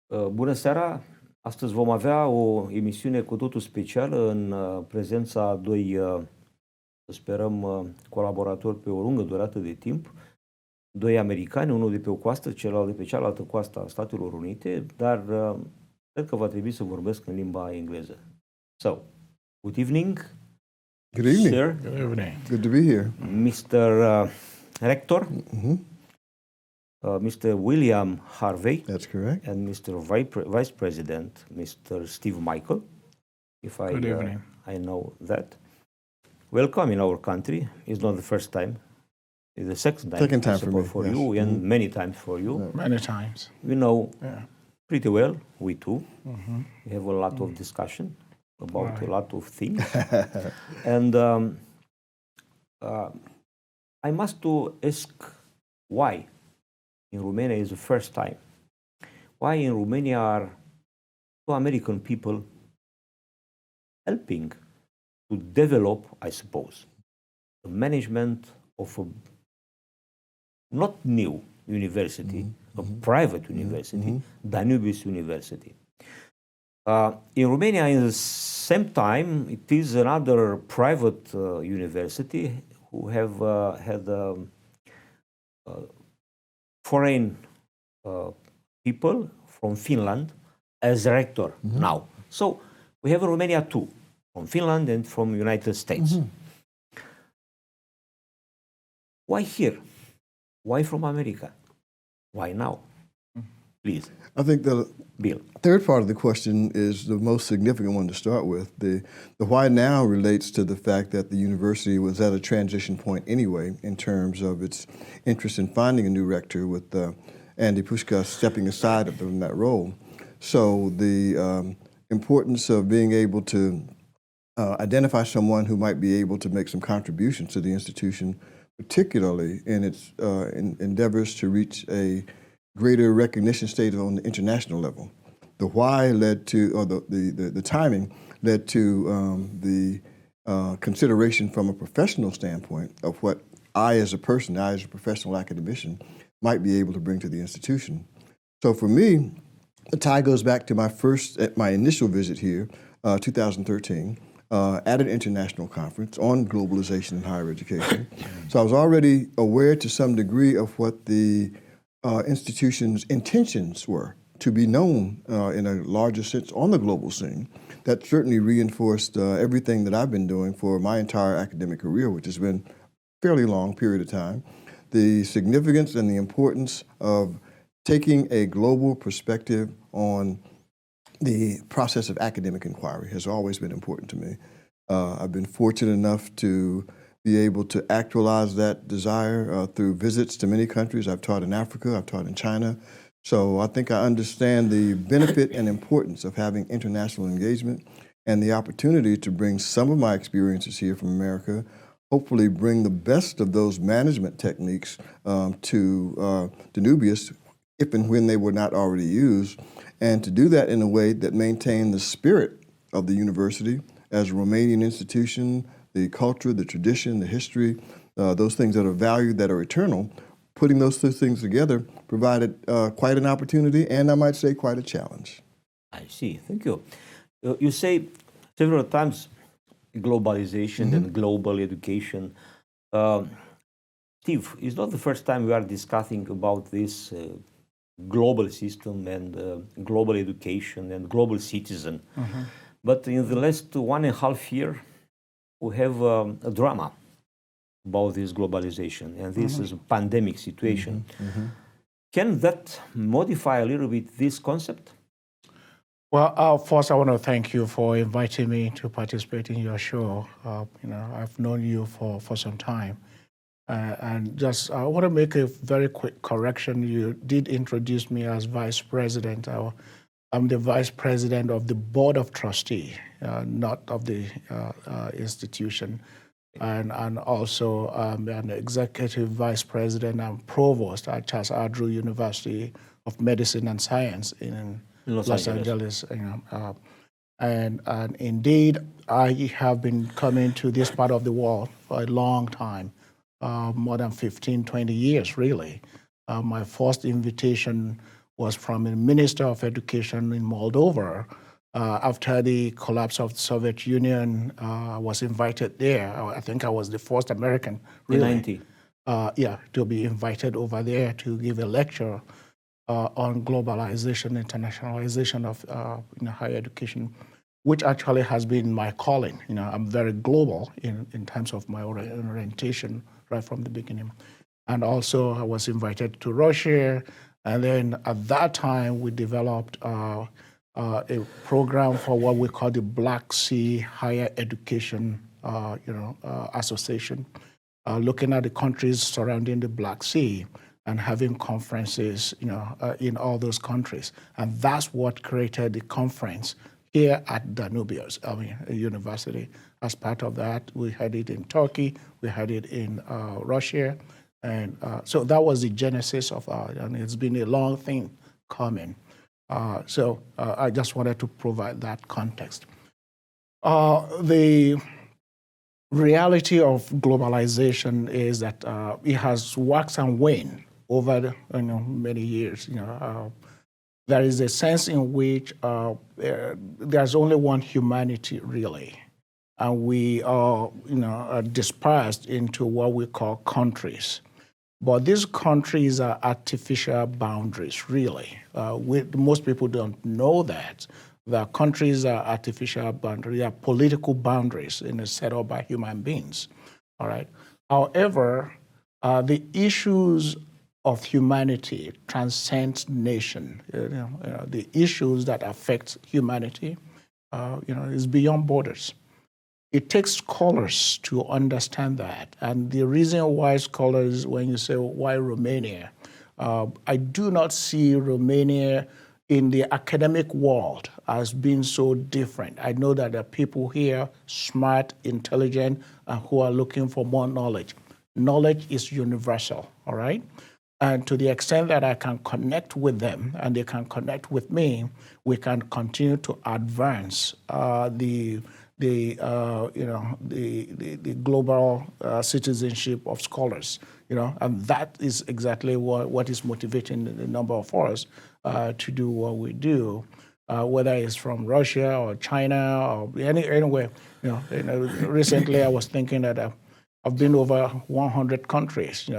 Bună seara! Astăzi vom avea o emisiune cu totul specială în prezența a doi, să sperăm, colaboratori pe o lungă durată de timp. Doi americani, unul de pe o coastă, celălalt de pe cealaltă coastă a Statelor Unite, dar cred că va trebui să vorbesc în limba engleză. So, good evening. Good evening. Sir. Good evening. Good to be here. Mr. Rector. Mr. William Harvey. That's correct. And Mr. Vice President, Mr. Steve Michael, if Good evening. I know that. Welcome in our country. It's not the first time. It's the second time for yes. you and many times for you. Yeah. Many times. We know Yeah. pretty well, we too. We have a lot of discussion about Right. a lot of things. And I must to ask why in Romania is the first time. Why in Romania are two American people helping to develop, I suppose, the management of a not new university, a private university, Danubius University. In Romania, in the same time, it is another private university who have had foreign people from Finland as rector now. So we have in Romania two, from Finland and from United States. Why here? Why from America? Why now? Please. I think the Bill. third part of the question is the most significant one to start with. The why now relates to the fact that the university was at a transition point anyway in terms of its interest in finding a new rector with Andy Pushka stepping aside from that role. So the importance of being able to identify someone who might be able to make some contributions to the institution, particularly in its endeavors to reach a greater recognition state on the international level. The why led to, or the timing led to the consideration from a professional standpoint of what I as a person, I as a professional academician, might be able to bring to the institution. So for me, the tie goes back to my initial visit here, 2013, at an international conference on globalization in higher education. So I was already aware to some degree of what the institution's intentions were to be known in a larger sense on the global scene. That certainly reinforced everything that I've been doing for my entire academic career, which has been a fairly long period of time. The significance and the importance of taking a global perspective on the process of academic inquiry has always been important to me. I've been fortunate enough to be able to actualize that desire through visits to many countries. I've taught in Africa, I've taught in China. So I think I understand the benefit and importance of having international engagement and the opportunity to bring some of my experiences here from America, hopefully bring the best of those management techniques to Danubius, if and when they were not already used, and to do that in a way that maintained the spirit of the university as a Romanian institution, the culture, the tradition, the history, those things that are valued, that are eternal. Putting those two things together provided quite an opportunity and I might say quite a challenge. I see. Thank you. You say several times globalization and global education. Steve, it's not the first time we are discussing about this global system and global education and global citizen. But in the last 1.5 years, we have a drama about this globalization, and this is a pandemic situation. Can that modify a little bit this concept? Well, first I want to thank you for inviting me to participate in your show. I've known you for some time. And just, I want to make a very quick correction. You did introduce me as vice president. I'm the vice president of the board of trustees, not of the institution. And also an executive vice president and provost at Charles Andrews University of Medicine and Science in Los Angeles. And indeed, I have been coming to this part of the world for a long time, more than 15, 20 years, really. My first invitation was from a minister of education in Moldova. After the collapse of the Soviet Union, I was invited there. I think I was the first American, really, to be invited over there to give a lecture on globalization, internationalization of higher education, which actually has been my calling. I'm very global in terms of my orientation right from the beginning. And also I was invited to Russia. And then at that time, we developed a program for what we call the Black Sea Higher Education Association, looking at the countries surrounding the Black Sea and having conferences, in all those countries. And that's what created the conference here at Danubius, university. As part of that, we had it in Turkey, we had it in Russia, and so that was the genesis of and it's been a long thing coming. So I just wanted to provide that context. The reality of globalization is that it has waxed and waned over many years. There is a sense in which there's only one humanity, really, and we are dispersed into what we call countries. But these countries are artificial boundaries, really. Most people don't know that. The countries are artificial boundaries, they are political boundaries set up by human beings, all right? However, the issues of humanity transcend nation. The issues that affect humanity, is beyond borders. It takes scholars to understand that. And the reason why scholars, when you say, why Romania? I do not see Romania in the academic world as being so different. I know that there are people here, smart, intelligent, who are looking for more knowledge. Knowledge is universal, all right? And to the extent that I can connect with them and they can connect with me, we can continue to advance the global citizenship of scholars, and that is exactly what is motivating the number of us to do what we do, whether it's from Russia or China or anywhere. Recently I was thinking that I've been over 100 countries,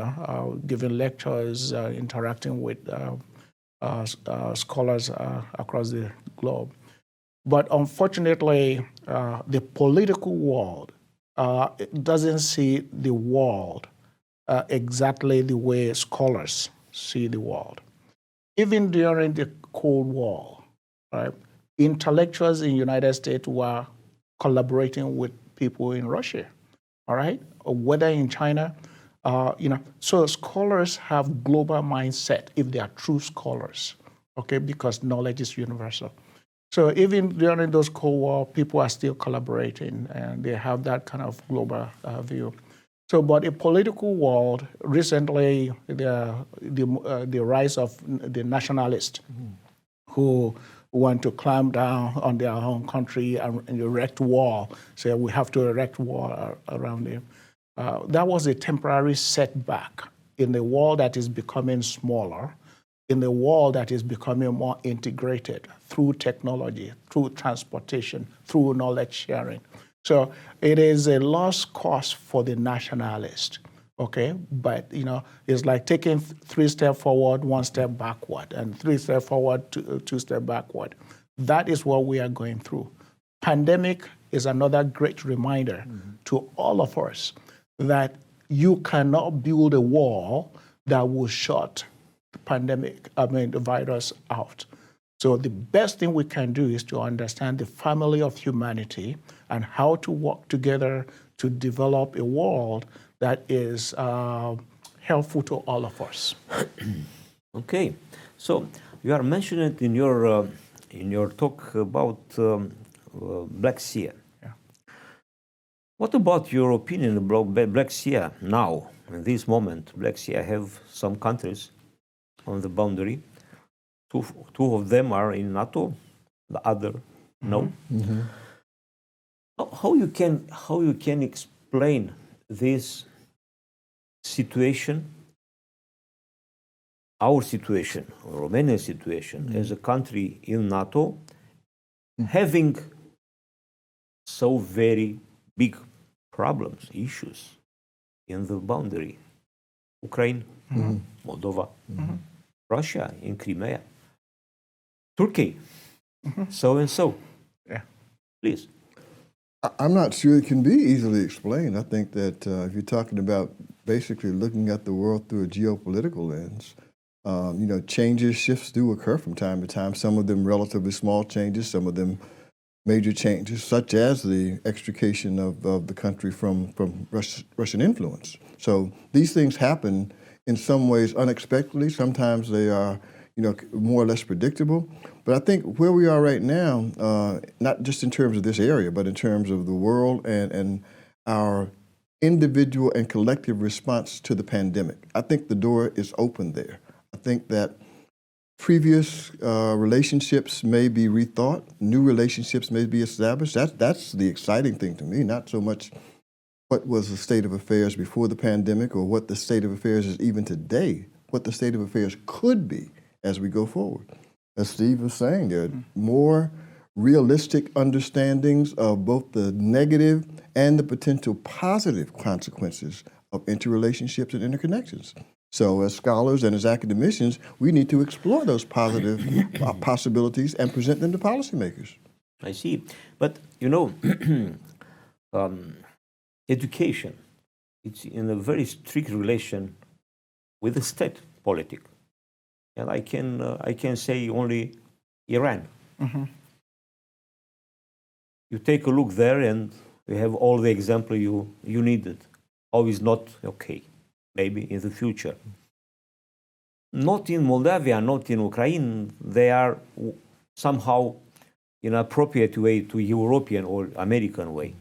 giving lectures, interacting with scholars across the globe. But unfortunately, the political world doesn't see the world exactly the way scholars see the world. Even during the Cold War, right, intellectuals in the United States were collaborating with people in Russia, all right, or whether in China, So scholars have global mindset if they are true scholars, okay, because knowledge is universal. So even during those Cold War, people are still collaborating, and they have that kind of global view. So, but a political world, recently, the rise of the nationalists who want to clamp down on their own country and erect wall, say we have to erect wall around it. That was a temporary setback in the world that is becoming smaller, in the world that is becoming more integrated through technology, through transportation, through knowledge sharing. So it is a lost cause for the nationalist, okay? But, it's like taking 3 steps forward, 1 step backward, and 3 steps forward, 2 steps backward. That is what we are going through. Pandemic is another great reminder to all of us that you cannot build a wall that will shut the virus out. So the best thing we can do is to understand the family of humanity and how to work together to develop a world that is helpful to all of us. Okay, so you are mentioning in your talk about Black Sea. Yeah. What about your opinion about Black Sea now? In this moment, Black Sea have some countries on the boundary. Two of them are in NATO, the other no. Mm-hmm. How you can explain this situation our situation, Romania's situation as a country in NATO, having so very big problems, issues in the boundary. Ukraine, Moldova, Russia in Crimea, Turkey, so and so. Yeah. Please. I'm not sure it can be easily explained. I think that if you're talking about basically looking at the world through a geopolitical lens, changes, shifts do occur from time to time. Some of them relatively small changes, some of them major changes, such as the extrication of the country from Russian influence. So these things happen in some ways unexpectedly. Sometimes they are, more or less predictable. But I think where we are right now, not just in terms of this area, but in terms of the world and our individual and collective response to the pandemic, I think the door is open there. I think that previous relationships may be rethought, new relationships may be established. That's the exciting thing to me, not so much what was the state of affairs before the pandemic or what the state of affairs is even today, what the state of affairs could be as we go forward. As Steve was saying, there are more realistic understandings of both the negative and the potential positive consequences of interrelationships and interconnections. So as scholars and as academicians, we need to explore those positive possibilities and present them to policymakers. I see. But, education, it's in a very strict relation with the state politic. And I can say only Iran. You take a look there and we have all the example you needed. How is not okay, maybe in the future. Not in Moldavia, not in Ukraine, they are somehow in an appropriate way to European or American way.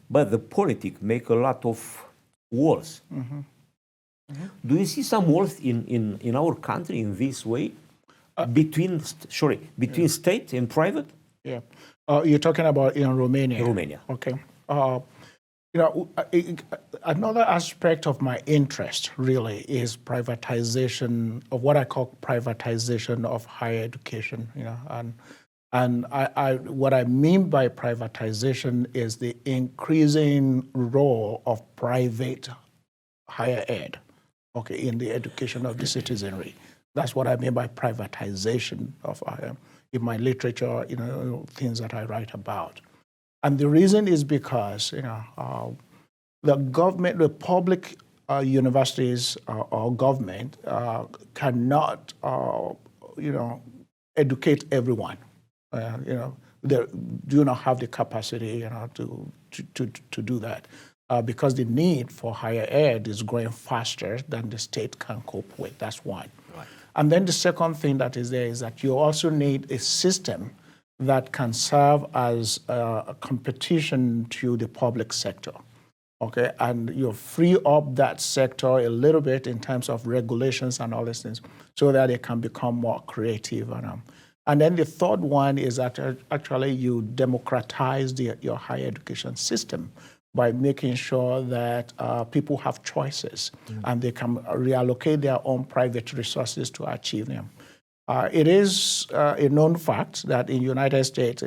But the politics make a lot of walls. Do you see some walls in our country in this way? Between state and private? Yeah. You're talking about in Romania? Romania. Okay. Another aspect of my interest really is privatization of what I call privatization of higher education. And what I mean by privatization is the increasing role of private higher ed, in the education of the citizenry. That's what I mean by privatization of in my literature, things that I write about. And the reason is because, the government, the public universities or government cannot, educate everyone. They do not have the capacity, to do that. Because the need for higher ed is growing faster than the state can cope with. That's one. Right. And then the second thing that is there is that you also need a system that can serve as a competition to the public sector. And you free up that sector a little bit in terms of regulations and all these things so that it can become more creative. And then the third one is that actually you democratize your higher education system by making sure that people have choices and they can reallocate their own private resources to achieve them. It is a known fact that in the United States,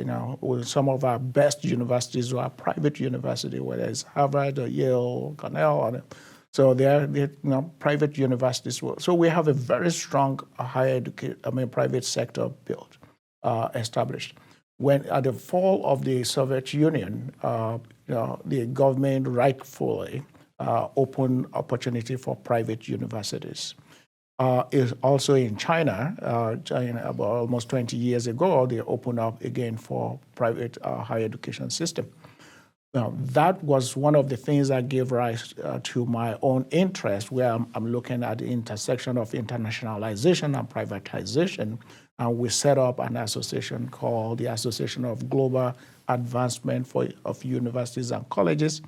some of our best universities are private universities, whether it's Harvard or Yale, Cornell, so they're private universities. So we have a very strong private sector built, established. When at the fall of the Soviet Union, the government rightfully opened opportunity for private universities. Is also in China, about almost 20 years ago, they opened up again for private higher education system. Now, that was one of the things that gave rise to my own interest, where I'm looking at the intersection of internationalization and privatization. And we set up an association called the Association of Global Advancement of Universities and Colleges,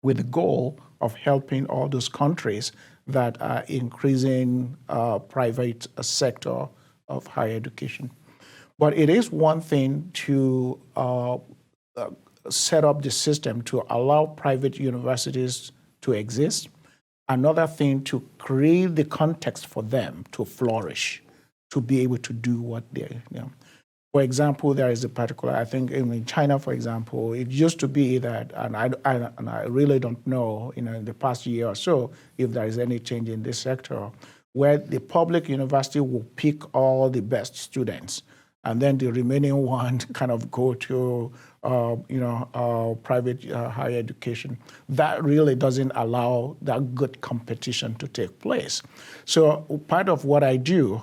with the goal of helping all those countries that are increasing private sector of higher education. But it is one thing to set up the system to allow private universities to exist, Another thing, to create the context for them to flourish, to be able to do what they, For example, there is a particular, I think in China, for example, it used to be that, and I really don't know, in the past year or so, if there is any change in this sector, where the public university will pick all the best students, and then the remaining one kind of go to, private higher education. That really doesn't allow that good competition to take place. So part of what I do,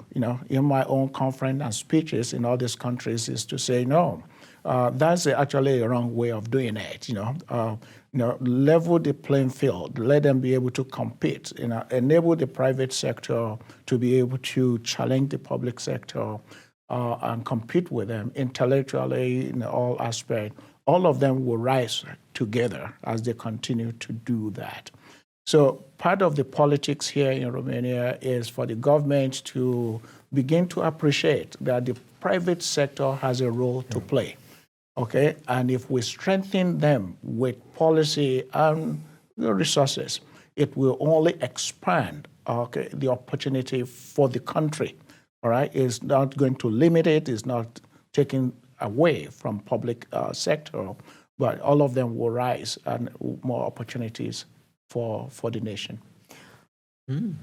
in my own conference and speeches in all these countries is to say, no, that's actually a wrong way of doing it. Level the playing field, let them be able to compete, enable the private sector to be able to challenge the public sector, and compete with them intellectually in all aspects. All of them will rise together as they continue to do that. So part of the politics here in Romania is for the government to begin to appreciate that the private sector has a role to play. Okay, and if we strengthen them with policy and resources, it will only expand the opportunity for the country. All right, it's not going to limit it, it's not taking away from public sector, but all of them will rise and more opportunities for the nation.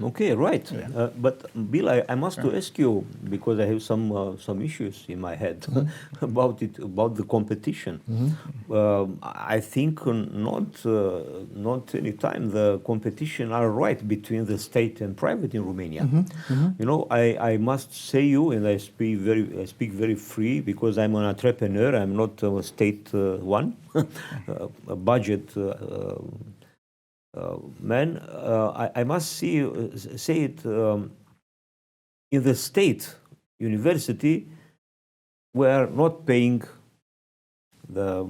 Okay, right. Yeah. But Bill, I must ask you, because I have some issues in my head about the competition. I think not any time the competition are right between the state and private in Romania. I must say you, and I speak very free because I'm an entrepreneur. I'm not a state one, a budget. Man, I must say it, in the state university, we are not paying the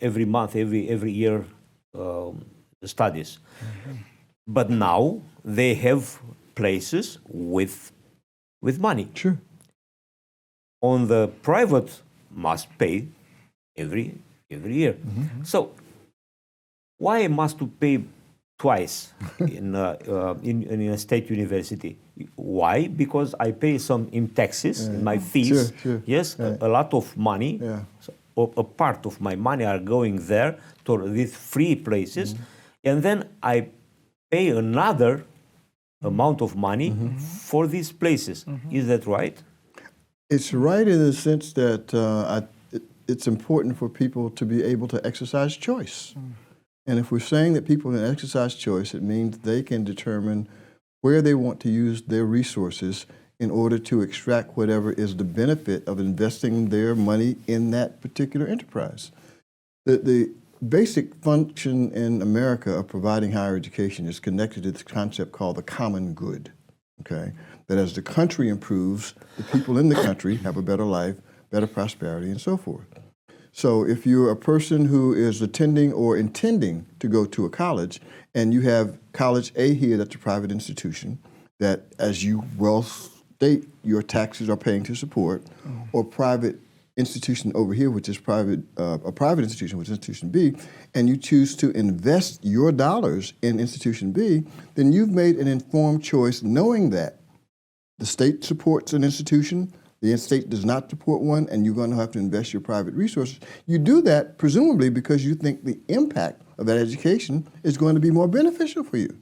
every month, every year studies. But now they have places with money. Sure. On the private, must pay every year. So why must you pay twice in a state university? Why? Because I pay some in taxes, in my fees. Sure. Yes, a lot of money. Yeah. So a part of my money are going there to these free places, and then I pay another amount of money for these places. Is that right? It's right in the sense that it's important for people to be able to exercise choice. And if we're saying that people can exercise choice, it means they can determine where they want to use their resources in order to extract whatever is the benefit of investing their money in that particular enterprise. The basic function in America of providing higher education is connected to this concept called the common good, okay? That as the country improves, the people in the country have a better life, better prosperity, and so forth. So if you're a person who is attending or intending to go to a college, and you have college A here that's a private institution that, as you well state, your taxes are paying to support, or private institution over here, which is a private institution, which is institution B, and you choose to invest your dollars in institution B, then you've made an informed choice knowing that the state supports an institution, the state does not support one, and you're going to have to invest your private resources. You do that presumably because you think the impact of that education is going to be more beneficial for you.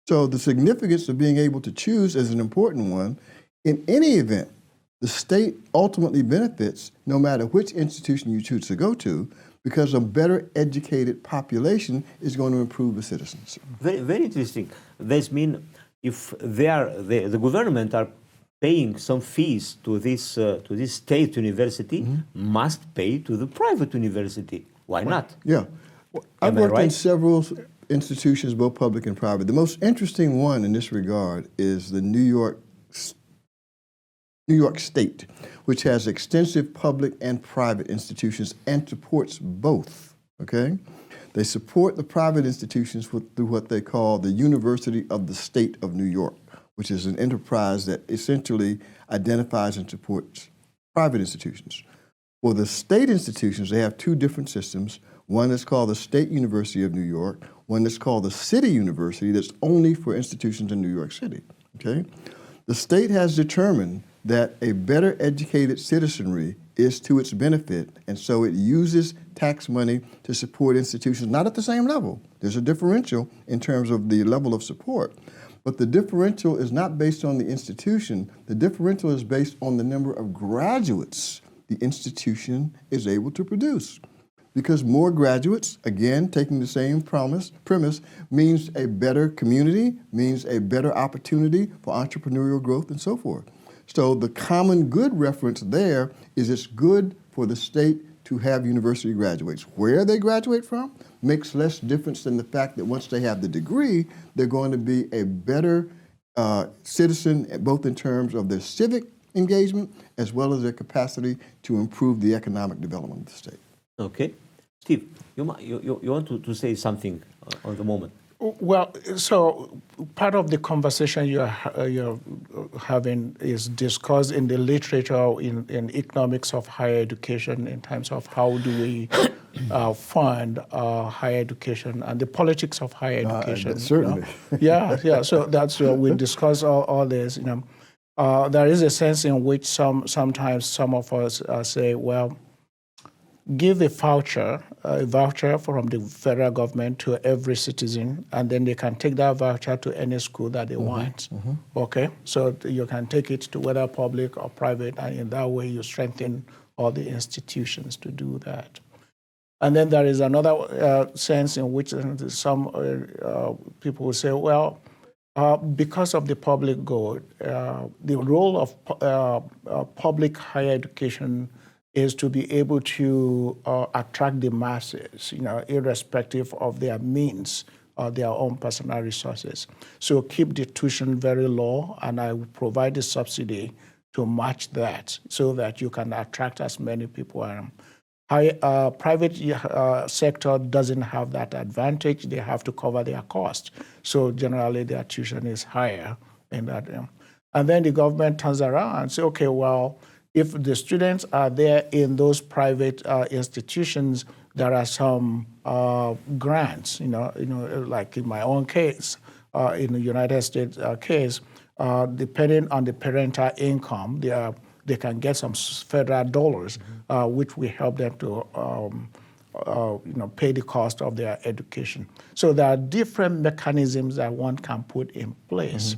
So the significance of being able to choose is an important one. In any event, the state ultimately benefits no matter which institution you choose to go to, because a better educated population is going to improve the citizens. Very, very interesting. This means if the government are paying some fees to this state university, must pay to the private university. Why not? Yeah. Well, I've worked in several institutions, both public and private. The most interesting one in this regard is the New York State, which has extensive public and private institutions and supports both, okay? They support the private institutions through what they call the University of the State of New York, which is an enterprise that essentially identifies and supports private institutions. For the state institutions, they have two different systems. One is called the State University of New York, one that's called the City University that's only for institutions in New York City, okay? The state has determined that a better educated citizenry is to its benefit, and so it uses tax money to support institutions, not at the same level. There's a differential in terms of the level of support, but the differential is not based on the institution. The differential is based on the number of graduates the institution is able to produce. Because more graduates, again, taking the same premise, means a better community, means a better opportunity for entrepreneurial growth and so forth. So the common good reference there is it's good for the state to have university graduates. Where they graduate from makes less difference than the fact that once they have the degree, they're going to be a better citizen, both in terms of their civic engagement as well as their capacity to improve the economic development of the state. Okay. Steve, you want to say something on the moment? Well, so part of the conversation you're having is discussed in the literature in economics of higher education in terms of how do we fund higher education and the politics of higher education. Certainly. Yeah. So that's where we discuss all this. There is a sense in which sometimes some of us say, well, give a voucher from the federal government to every citizen, and then they can take that voucher to any school that they want. Okay, so you can take it to whether public or private, and in that way you strengthen all the institutions to do that. And then there is another sense in which some people will say, well, because of the public good, the role of public higher education is to be able to attract the masses, irrespective of their means or their own personal resources. So keep the tuition very low, and I will provide a subsidy to match that so that you can attract as many people. Private sector doesn't have that advantage. They have to cover their cost. So generally their tuition is higher in that. And then the government turns around and says, okay, well, if the students are there in those private institutions, there are some grants, like in my own case, in the United States case, depending on the parental income, they can get some federal dollars, which will help them to pay the cost of their education. So there are different mechanisms that one can put in place.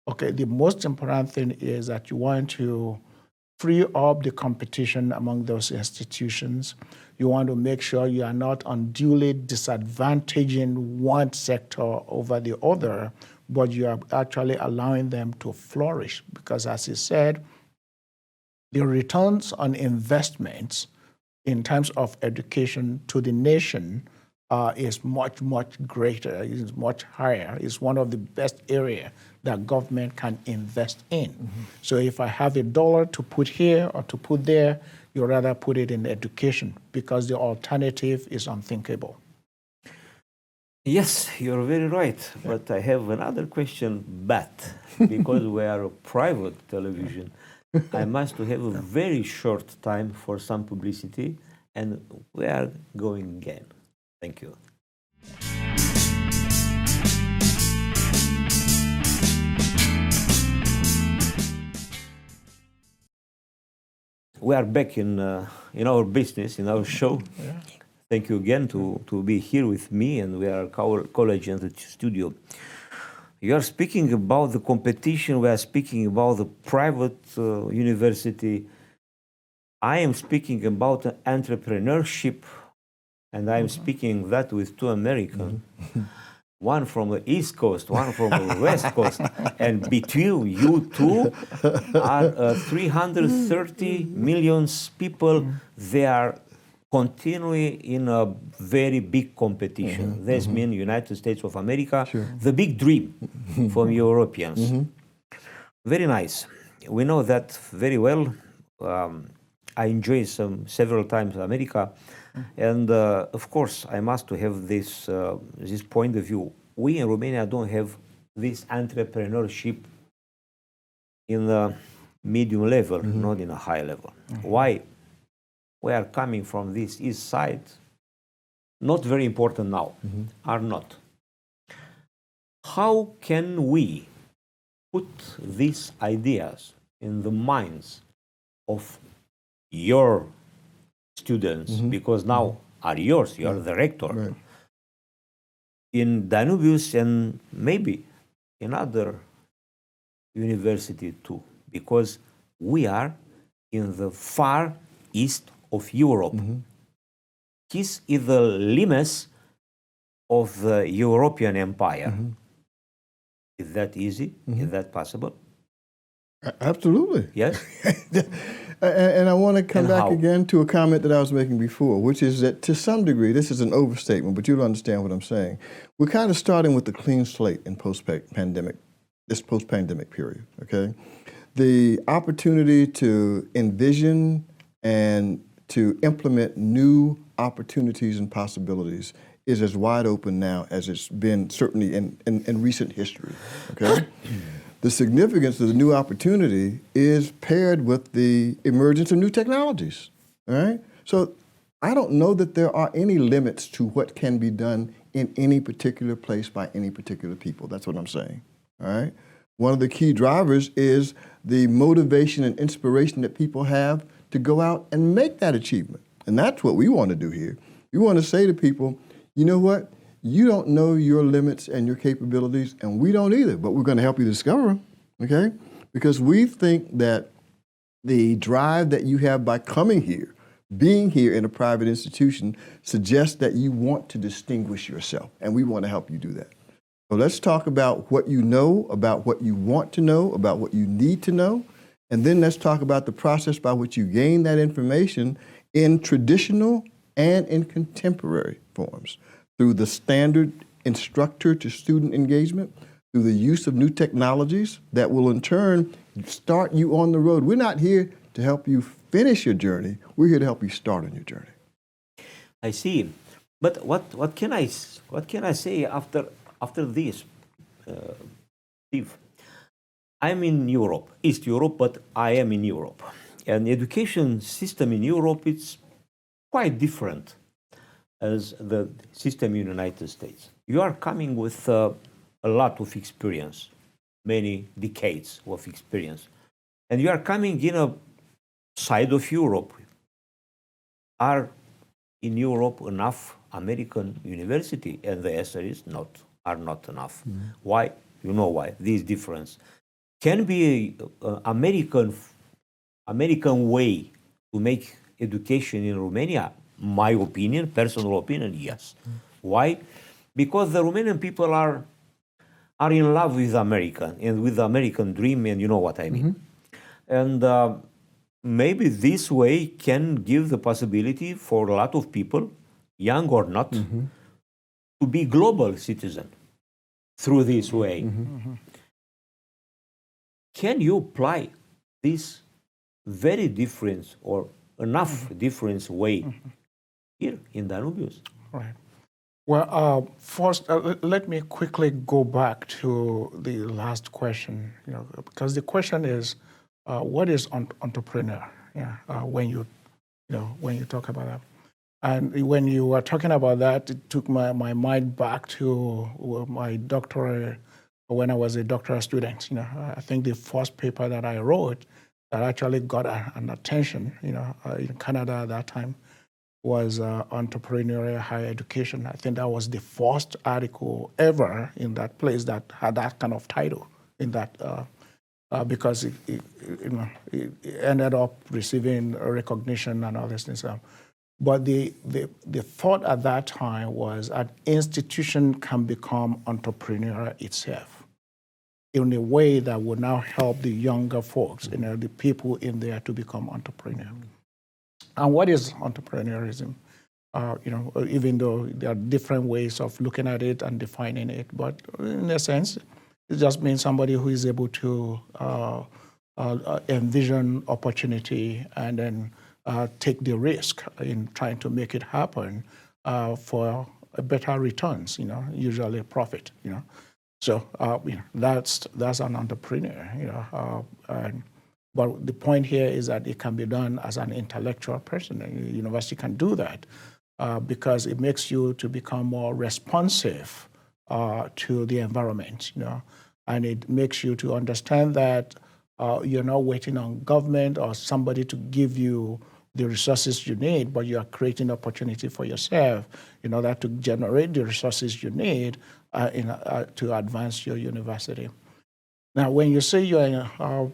Okay, the most important thing is that you want to free up the competition among those institutions. You want to make sure you are not unduly disadvantaging one sector over the other, but you are actually allowing them to flourish. Because as he said, the returns on investments in terms of education to the nation is much, much greater, is much higher. It's one of the best areas that government can invest in. So if I have $1 to put here or to put there, you rather put it in education because the alternative is unthinkable. Yes, you're very right. But I have another question, but because we are a private television, I must have a very short time for some publicity, and we are going again. Thank you. We are back in our business, in our show. Yeah. Thank you again to be here with me, and we are college in the studio. You are speaking about the competition. We are speaking about the private university. I am speaking about entrepreneurship, and I am speaking that with two Americans, one from the East Coast, one from the West Coast, and between you two are 330 million people. They are continuing in a very big competition. This means United States of America, the big dream from Europeans. Very nice. We know that very well. I enjoy several times America, and of course I must have this point of view. We in Romania don't have this entrepreneurship in the medium level, not in a high level. Why? We are coming from this east side, not very important now, are not. how can we put these ideas in the minds of your students, because now are yours, you are the rector, Right. in Danubius and maybe in other university too, because we are in the far east of Europe. This is the limits of the European Empire. Is that easy? Is that possible? Absolutely. Yes? And I want to come And back how? again to a comment that I was making before, which is that to some degree, this is an overstatement, but you'll understand what I'm saying. We're kind of starting with a clean slate in this post-pandemic period, okay? The opportunity to envision and to implement new opportunities and possibilities is as wide open now as it's been certainly in recent history, okay? The significance of the new opportunity is paired with the emergence of new technologies, all right? So I don't know that there are any limits to what can be done in any particular place by any particular people. That's what I'm saying, all right? One of the key drivers is the motivation and inspiration that people have to go out and make that achievement. And that's what we want to do here. We want to say to people, you know what? You don't know your limits and your capabilities, and we don't either, but we're going to help you discover them, okay? Because we think that the drive that you have by coming here, being here in a private institution, suggests that you want to distinguish yourself, and we want to help you do that. So let's talk about what you know, about what you want to know, about what you need to know, and then let's talk about the process by which you gain that information in traditional and in contemporary forms, through the standard instructor-to-student engagement, through the use of new technologies that will in turn start you on the road. We're not here to help you finish your journey. We're here to help you start on your journey. I see. But what can I say after this, Steve? I'm in Europe, East Europe, but I am in Europe. And the education system in Europe is quite different as the system in the United States. You are coming with a lot of experience, many decades of experience. And you are coming in a side of Europe. Are in Europe enough American university? And the answer is are not enough. Why? You know why, this difference. Can be an American way to make education in Romania? My opinion, personal opinion, yes. Why? Because the Romanian people are in love with America and with the American dream, and you know what I mean. And maybe this way can give the possibility for a lot of people, young or not, to be global citizen through this way. Can you apply this very different or enough different way here in Danubius? Right. Well, first, let me quickly go back to the last question, because the question is, what is entrepreneur? Yeah, when you talk about that, and when you were talking about that, it took my mind back to my doctorate when I was a doctoral student. I think the first paper that I wrote that actually got an attention, in Canada at that time, was entrepreneurial higher education. I think that was the first article ever in that place that had that kind of title in that, because it ended up receiving recognition and all these things. But the thought at that time was an institution can become entrepreneurial itself in a way that would now help the younger folks, the people in there to become entrepreneurs. And what is entrepreneurism? Even though there are different ways of looking at it and defining it, but in a sense, it just means somebody who is able to envision opportunity and then take the risk in trying to make it happen for better returns, usually profit, So that's an entrepreneur, but the point here is that it can be done as an intellectual person. The university can do that because it makes you to become more responsive to the environment, and it makes you to understand that you're not waiting on government or somebody to give you the resources you need, but you are creating opportunity for yourself in order to generate the resources you need to advance your university. Now, when you say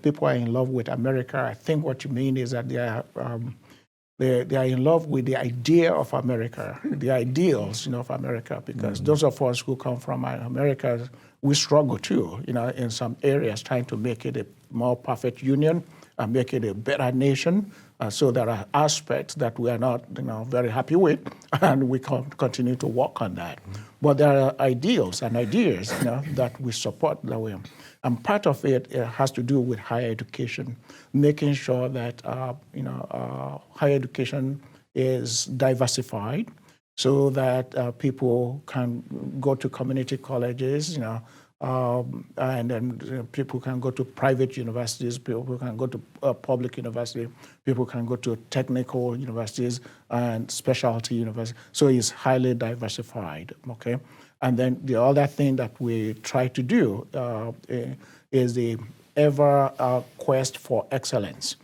people are in love with America, I think what you mean is that they are in love with the idea of America, the ideals, of America, because those of us who come from America, we struggle too, in some areas, trying to make it a more perfect union and make it a better nation. So there are aspects that we are not, very happy with, and we continue to work on that. But there are ideals and ideas, that we support that way. And part of it has to do with higher education, making sure that, higher education is diversified so that people can go to community colleges, and then people can go to private universities, people can go to public university, people can go to technical universities and specialty universities. So it's highly diversified, okay? And then the other thing that we try to do is the ever quest for excellence,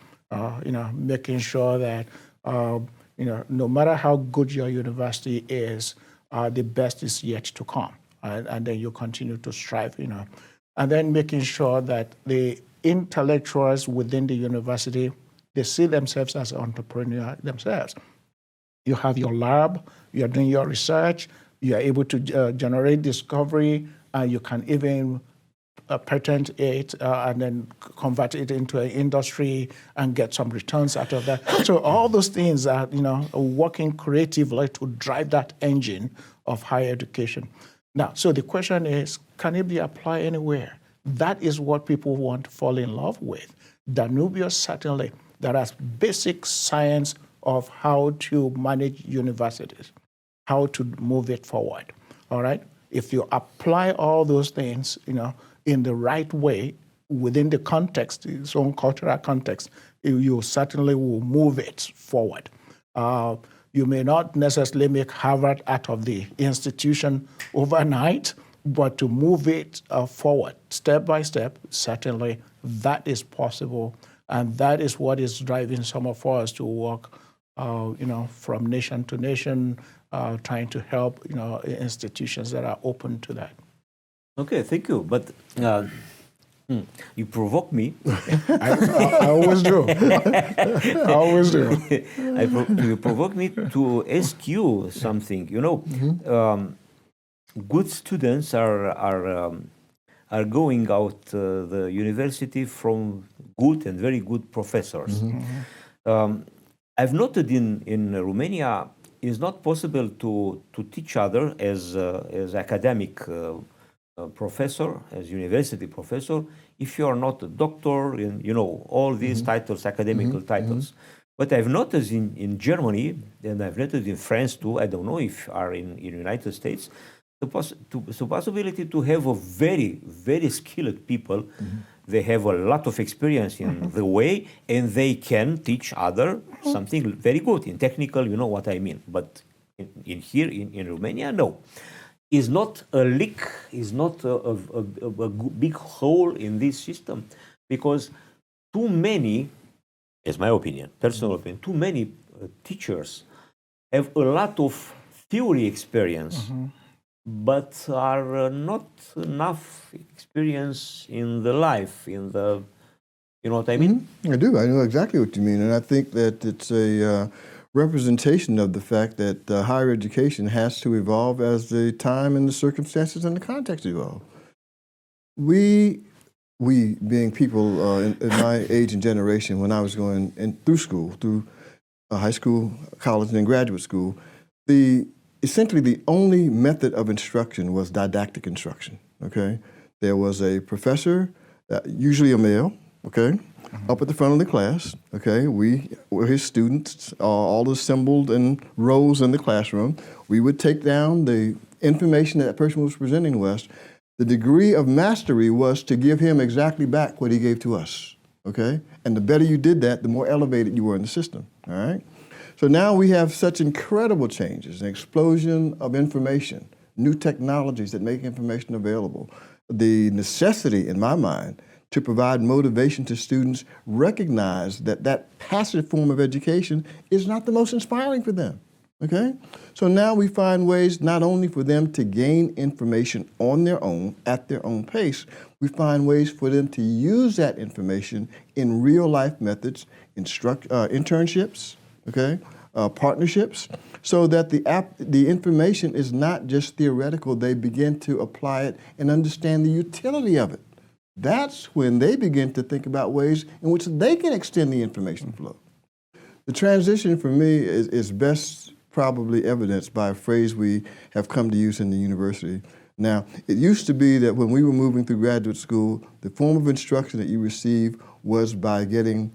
making sure that, no matter how good your university is, the best is yet to come. And then you continue to strive, and then making sure that the intellectuals within the university, they see themselves as entrepreneurs themselves. You have your lab, you're doing your research, you're able to generate discovery, and you can even patent it and then convert it into an industry and get some returns out of that. So all those things are, working creatively to drive that engine of higher education. Now, so the question is, can it be applied anywhere? That is what people want to fall in love with. Danubius, certainly, there is basic science of how to manage universities, how to move it forward, all right? If you apply all those things, in the right way, within the context, its own cultural context, you certainly will move it forward. You may not necessarily make Harvard out of the institution overnight, but to move it forward, step by step, certainly that is possible. And that is what is driving some of us to work, from nation to nation, trying to help, institutions that are open to that. Okay, thank you. But you provoke me. I always do. I always do. You provoke me to ask you something. Good students are going out the university from good and very good professors. I've noted in Romania, it's not possible to teach other as academic professor, as university professor, if you are not a doctor in, all these titles, academical titles. But I've noticed in Germany, and I've noticed in France too, I don't know if are in United States, the possibility to have a very, very skilled people. They have a lot of experience in the way, and they can teach other something very good in technical, you know what I mean. But in Romania, no. Is not a leak, is not a big hole in this system, because too many, as my opinion, personal opinion, too many teachers have a lot of theory experience, but are not enough experience in the life, in the, you know what I mean? I do. I know exactly what you mean, and I think that it's a representation of the fact that higher education has to evolve as the time and the circumstances and the context evolve. We being people in my age and generation, when I was going through school, through high school, college, and then graduate school, essentially the only method of instruction was didactic instruction, okay? There was a professor, usually a male, okay? Up at the front of the class, okay? We were his students, all assembled in rows in the classroom. We would take down the information that person was presenting to us. The degree of mastery was to give him exactly back what he gave to us, okay? And the better you did that, the more elevated you were in the system, all right? So now we have such incredible changes, an explosion of information, new technologies that make information available. The necessity, in my mind, to provide motivation to students recognize that that passive form of education is not the most inspiring for them, okay? So now we find ways not only for them to gain information on their own, at their own pace, we find ways for them to use that information in real-life methods, internships, okay, partnerships, so that the information is not just theoretical. They begin to apply it and understand the utility of it. That's when they begin to think about ways in which they can extend the information flow. The transition for me is best probably evidenced by a phrase we have come to use in the university. Now, it used to be that when we were moving through graduate school, the form of instruction that you received was by getting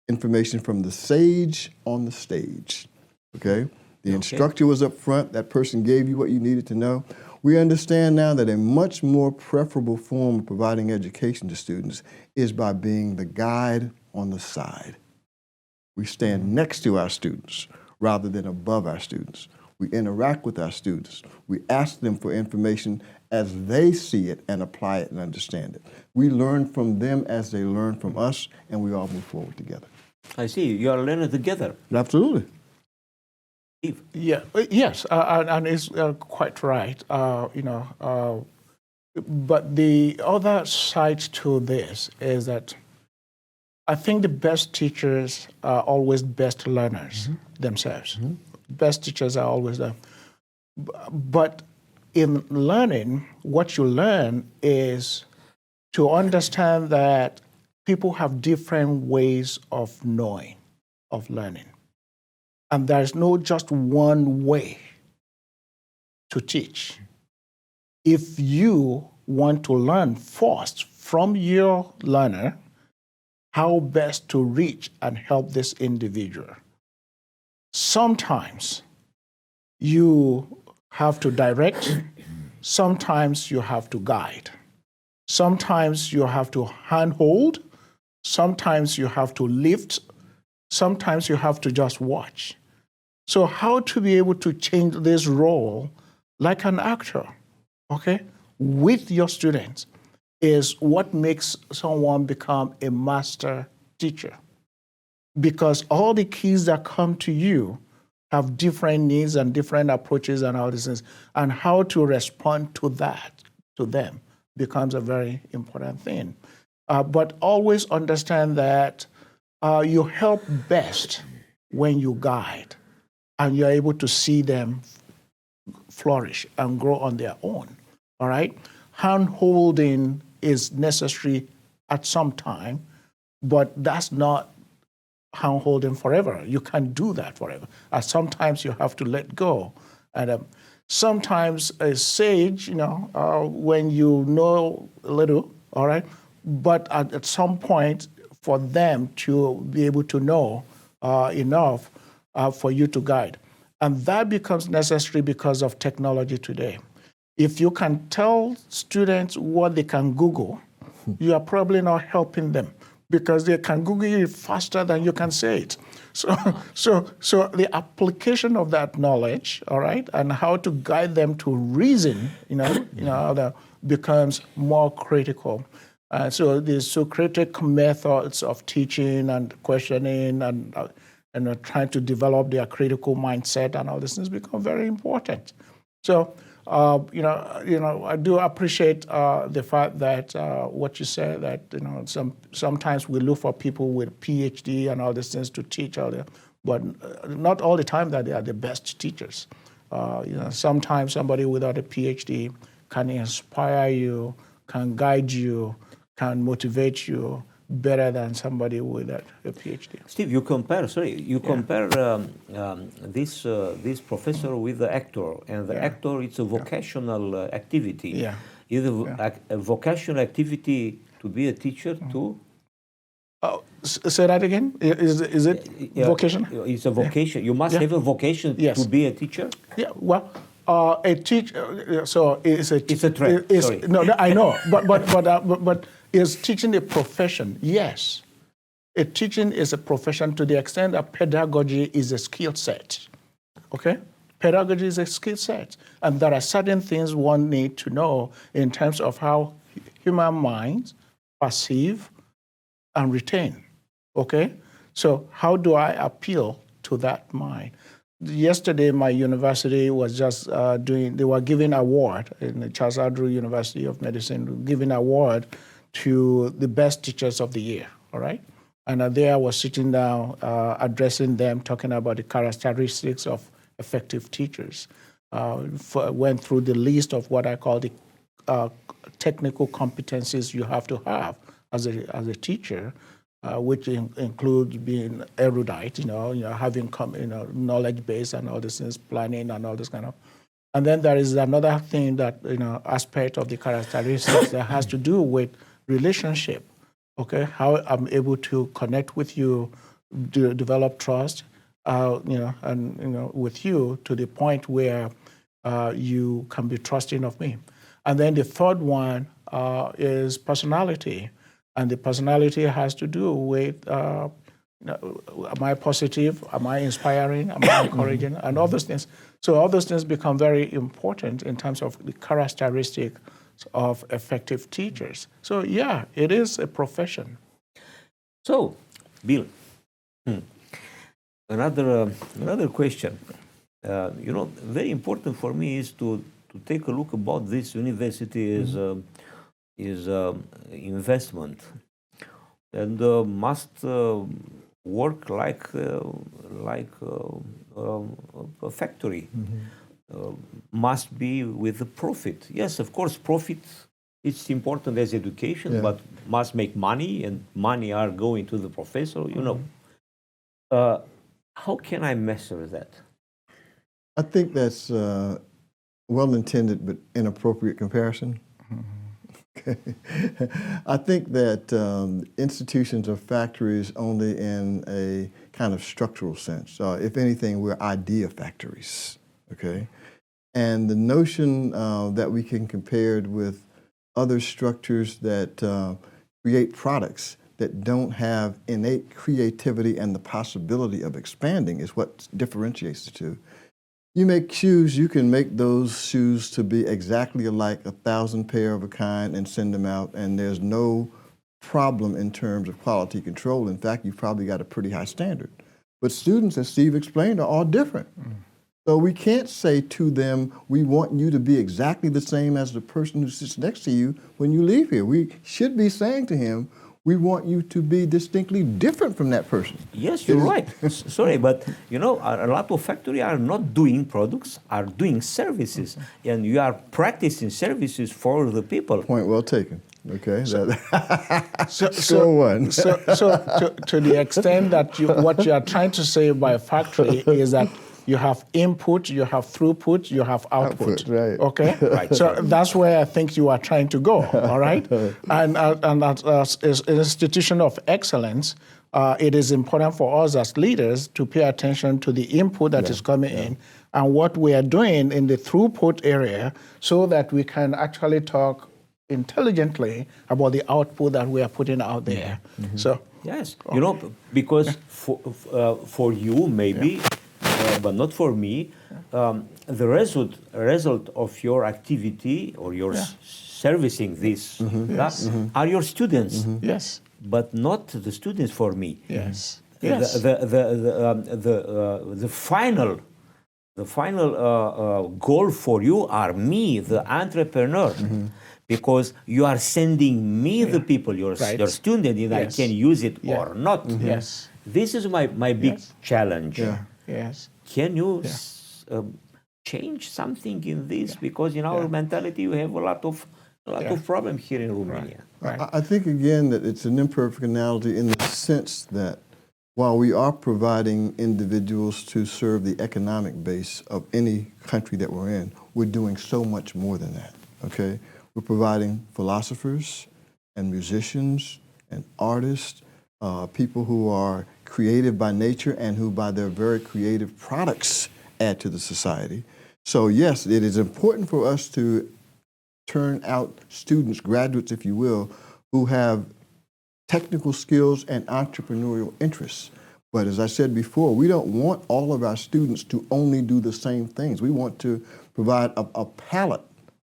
information from the sage on the stage, okay? The instructor was up front, that person gave you what you needed to know. We understand now that a much more preferable form of providing education to students is by being the guide on the side. We stand next to our students rather than above our students. We interact with our students. We ask them for information as they see it and apply it and understand it. We learn from them as they learn from us, and we all move forward together. I see. You are learning together. Absolutely. Yeah, yes, and it's quite right. But the other side to this is that I think the best teachers are always best learners themselves. Best teachers are always them. But in learning, what you learn is to understand that people have different ways of knowing, of learning. And there's no just one way to teach. If you want to learn first from your learner, how best to reach and help this individual. Sometimes you have to direct, sometimes you have to guide. Sometimes you have to handhold, sometimes you have to lift, sometimes you have to just watch. So how to be able to change this role like an actor, okay, with your students is what makes someone become a master teacher. Because all the kids that come to you have different needs and different approaches and all these things, and how to respond to that, to them, becomes a very important thing. But always understand that you help best when you guide, and you're able to see them flourish and grow on their own, all right? Hand-holding is necessary at some time, but that's not hand-holding forever. You can't do that forever. Sometimes you have to let go. And sometimes a sage, when you know a little, all right, but at some point for them to be able to know enough for you to guide. And that becomes necessary because of technology today. If you can tell students what they can Google, you are probably not helping them because they can Google it faster than you can say it. So the application of that knowledge, all right, and how to guide them to reason, that becomes more critical. So the Socratic methods of teaching and questioning and trying to develop their critical mindset and all these things become very important. So, I do appreciate the fact that what you said, that, sometimes we look for people with PhD and all these things to teach out there, but not all the time that they are the best teachers. Sometimes somebody without a PhD can inspire you, can guide you, can motivate you better than somebody with a PhD. Steve, you compare this professor with the actor, and the actor, it's a vocational activity. Yeah. Is a vocational activity to be a teacher too? Say that again. Is it vocation? It's a vocation. You must have a vocation to be a teacher. Yeah. Well, a teacher. So it's a trend. No, I know, but is teaching a profession? Yes. A teaching is a profession to the extent that pedagogy is a skill set. Okay? Pedagogy is a skill set. And there are certain things one needs to know in terms of how human minds perceive and retain. Okay? So how do I appeal to that mind? Yesterday, my university was just they were giving award in the Charles Andrew University of Medicine, giving award to the best teachers of the year, all right? And there I was sitting down, addressing them, talking about the characteristics of effective teachers. Went through the list of what I call the technical competencies you have to have as a teacher, which includes being erudite, having knowledge base and all these things, planning and all this kind of. And then there is another thing that aspect of the characteristics that has to do with relationship. Okay, how I'm able to connect with you, develop trust, with you to the point where you can be trusting of me. And then the third one is personality. And the personality has to do with, am I positive? Am I inspiring? Am I encouraging? And all those things. So all those things become very important in terms of the characteristics of effective teachers. So yeah, it is a profession. So, Bill, another question. Very important for me is to take a look about this university is investment, and must work like a factory. Must be with a profit. Yes, of course, profit is important as education, but must make money, and money are going to the professor. How can I measure that? I think that's well-intended but inappropriate comparison. Okay. I think that institutions are factories only in a kind of structural sense. If anything, we're idea factories. Okay, and the notion that we can compare it with other structures that create products that don't have innate creativity and the possibility of expanding is what differentiates the two. You make shoes, you can make those shoes to be exactly alike, 1,000 pair of a kind, and send them out, and there's no problem in terms of quality control. In fact, you've probably got a pretty high standard. But students, as Steve explained, are all different. So we can't say to them, we want you to be exactly the same as the person who sits next to you when you leave here. We should be saying to him, we want you to be distinctly different from that person. Yes, you're right. Sorry, but a lot of factories are not doing products, are doing services. And you are practicing services for the people. Point well taken. Okay. So one. So to the extent that what you are trying to say by factory is that you have input, you have throughput, you have output. Right. Okay? Right. So that's where I think you are trying to go, all right? And as an institution of excellence, it is important for us as leaders to pay attention to the input that is coming in and what we are doing in the throughput area so that we can actually talk intelligently about the output that we are putting out there. So yes, because for you maybe, but not for me, the result of your activity or your servicing this are your students. Yes. But not the students for me. Yes. The final goal for you are me, the entrepreneur. Because you are sending me the people, your student, and I can use it or not. Yes. This is my big challenge. Yes. Can you change something in this? Because in our mentality, we have a lot of problems here in Romania. Right. I think, again, that it's an imperfect analogy in the sense that while we are providing individuals to serve the economic base of any country that we're in, we're doing so much more than that, okay? We're providing philosophers and musicians and artists, people who are creative by nature and who by their very creative products add to the society. So yes, it is important for us to turn out students, graduates if you will, who have technical skills and entrepreneurial interests. But as I said before, we don't want all of our students to only do the same things. We want to provide a palette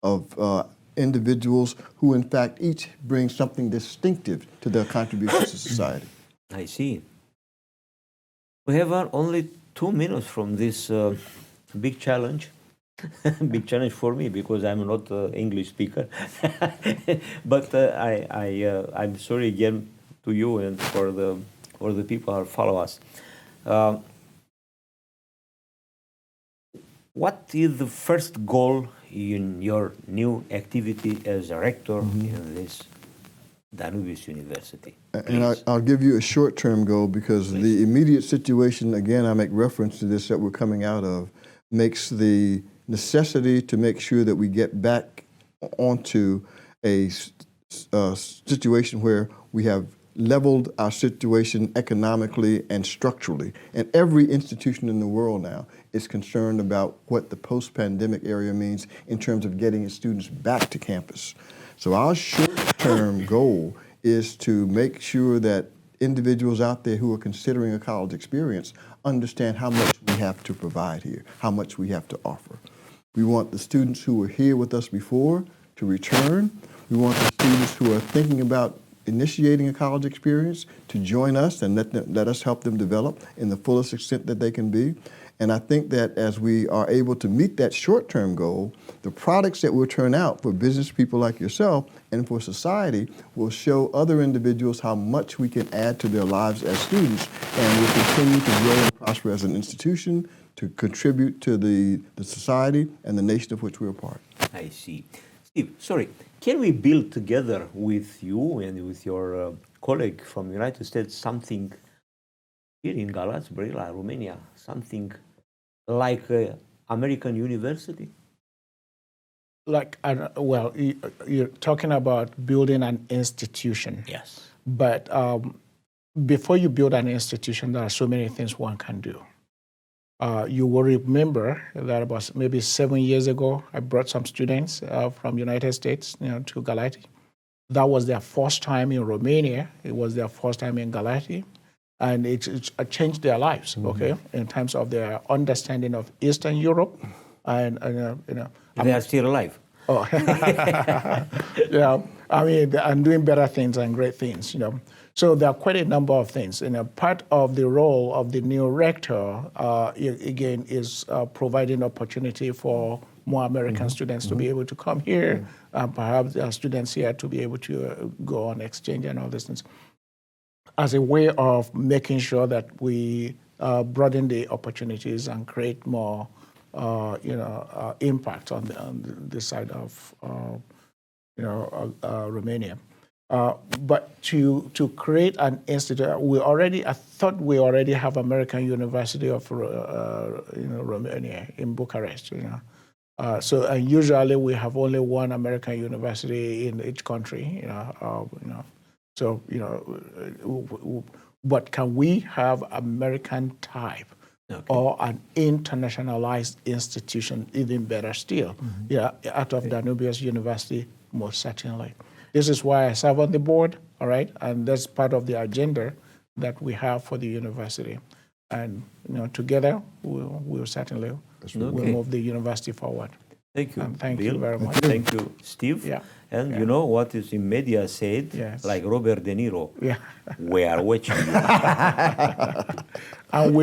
of individuals who, in fact, each bring something distinctive to their contributions to society. I see. We have only 2 minutes from this big challenge. Big challenge for me because I'm not an English speaker. But I'm sorry again to you and for the people who follow us. What is the first goal in your new activity as a rector in this Danubius University? And I'll give you a short-term goal because the immediate situation, again, I make reference to this that we're coming out of, makes the necessity to make sure that we get back onto a situation where we have leveled our situation economically and structurally. And every institution in the world now is concerned about what the post-pandemic area means in terms of getting its students back to campus. So our short-term goal is to make sure that individuals out there who are considering a college experience understand how much we have to provide here, how much we have to offer. We want the students who were here with us before to return. We want the students who are thinking about initiating a college experience to join us and let us help them develop in the fullest extent that they can be. And I think that as we are able to meet that short-term goal, the products that will turn out for business people like yourself and for society will show other individuals how much we can add to their lives as students, and will continue to grow and prosper as an institution to contribute to the society and the nation of which we're a part. I see. Steve, sorry, can we build together with you and with your colleague from the United States something here in Galați-Brăila, Romania, something like American University? Like, well, you're talking about building an institution. Yes. But before you build an institution, there are so many things one can do. You will remember that about maybe 7 years ago, I brought some students from United States, to Galați. That was their first time in Romania. It was their first time in Galați. And it changed their lives, okay, in terms of their understanding of Eastern Europe. And They are still alive. Oh, yeah. I mean, I'm doing better things and great things, So there are quite a number of things. Part of the role of the new rector, again, is providing opportunity for more American students to be able to come here, perhaps there are students here to be able to go on exchange and all these things, as a way of making sure that we broaden the opportunities and create more, impact on the side of, Romania. But to create an institute, I thought we already have American University of Romania in Bucharest. So and usually we have only one American university in each country. So but can we have American type? Okay. Or an internationalized institution, even better still, out of Danubius University, most certainly. This is why I serve on the board, all right? And that's part of the agenda that we have for the university. And, together, we'll certainly move the university forward. Thank you, Thank Bill. you very much. Thank you, Steve. Yeah. And you know what is in media said, like Robert De Niro, we are watching you. And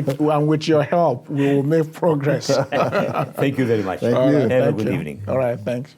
with your help, we will make progress. Thank you very much. Thank you. Have a good evening. All right, thanks.